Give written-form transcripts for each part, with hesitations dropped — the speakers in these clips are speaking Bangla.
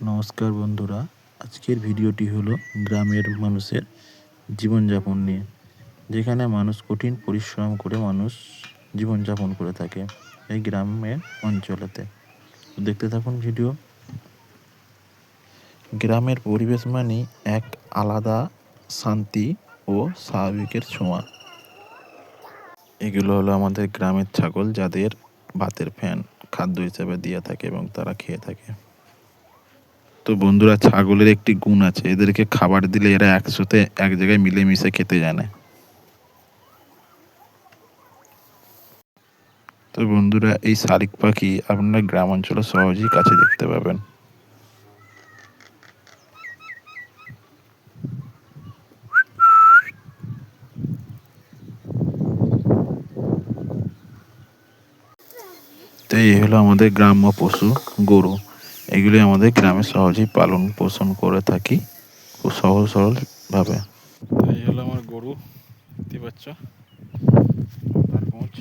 নমস্কার বন্ধুরা, আজকের ভিডিওটি হলো গ্রামের মানুষের জীবনযাপন নিয়ে, যেখানে মানুষ কঠিন পরিশ্রম করে জীবনযাপন করে থাকে এই গ্রামের অঞ্চলেতে। দেখতে থাকুন ভিডিও। গ্রামের পরিবেশ মানেই এক আলাদা শান্তি ও স্বাভাবিকের ছোঁয়া। এগুলো হলো আমাদের গ্রামের ছাগল, যাদের ভাতের ফ্যান খাদ্য হিসেবে দিয়ে থাকে এবং তারা খেয়ে থাকে। তো বন্ধুরা, ছাগলের একটি গুণ আছে, এদেরকে খাবার দিলে এরা একসাথে এক জায়গায় মিলেমিশে খেতে জানে। তো বন্ধুরা, এই শালিক পাখি আপনারা গ্রাম অঞ্চলে সহজেই কাছে দেখতে পাবেন। তো এই হলো আমাদের গ্রাম্য পশু গরু। এগুলি আমাদের গ্রামে সহজেই পালন পোষণ করে থাকি খুব সহজ সরল ভাবে। এই হলো আমার গরু, দেখতে পাচ্ছ তার পৌঁছ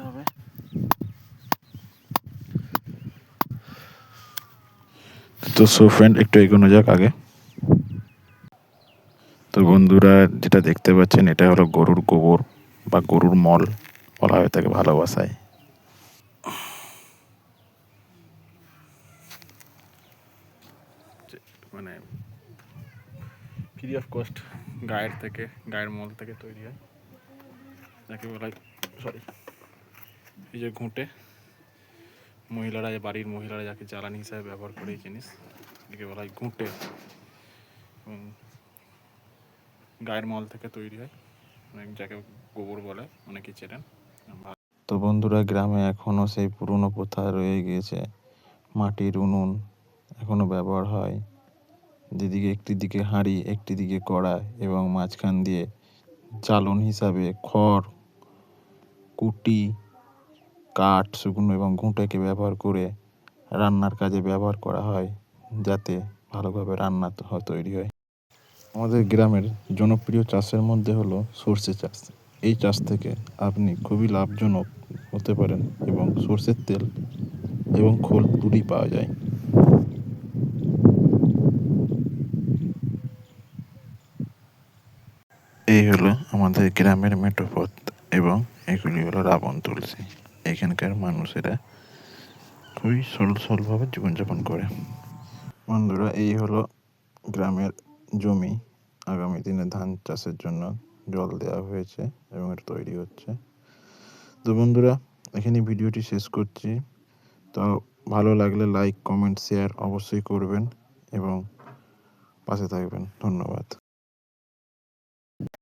হবে। তো সো ফ্রেন্ড, একটু এগোনো যাক আগে। তো বন্ধুরা, যেটা দেখতে পাচ্ছেন এটা হলো গরুর গোবর বা গরুর মল বলা হয়ে থাকে ভালোবাসায়। মানে ফ্রি অফ কস্ট গায়ের মল থেকে তৈরি হয়, যাকে বলা হয় এই যে ঘুঁটে। বাড়ির মহিলারা যাকে জ্বালানি হিসাবে ব্যবহার করে এই জিনিস, একে বলা হয় ঘুঁটে। গায়ের মল থেকে তৈরি হয়, যাকে গোবর বলে, অনেকেই চেনেন। তো বন্ধুরা, গ্রামে এখনও সেই পুরনো প্রথা রয়ে গিয়েছে। মাটির উনুন এখনও ব্যবহার হয়, যেদিকে একটি দিকে হাঁড়ি, একটি দিকে কড়া এবং মাঝখান দিয়ে জ্বালন হিসাবে খড়, কুটি, কাঠ, শুকনো এবং ঘুঁটেকে ব্যবহার করে রান্নার কাজে ব্যবহার করা হয়, যাতে ভালোভাবে রান্না তৈরি হয়। আমাদের গ্রামের জনপ্রিয় চাষের মধ্যে হলো সর্ষে চাষ। এই চাষ থেকে আপনি খুবই লাভজনক হতে পারেন এবং সর্ষের তেল এবং খোল দুটোই পাওয়া যায়। এই হলো আমাদের গ্রামের মেঠোপথ এবং এগুলি হলো রাবণ তুলসী। এখানকার মানুষেরা খুবই সরলভাবে জীবনযাপন করে। বন্ধুরা, এই হলো গ্রামের জমি। আগামী দিনে ধান চাষের জন্য জল দেওয়া হয়েছে এবং এটা তৈরি হচ্ছে। তো বন্ধুরা, এখানে ভিডিওটি শেষ করছি। তো ভালো লাগলে লাইক, কমেন্ট, শেয়ার অবশ্যই করবেন এবং পাশে থাকবেন। ধন্যবাদ।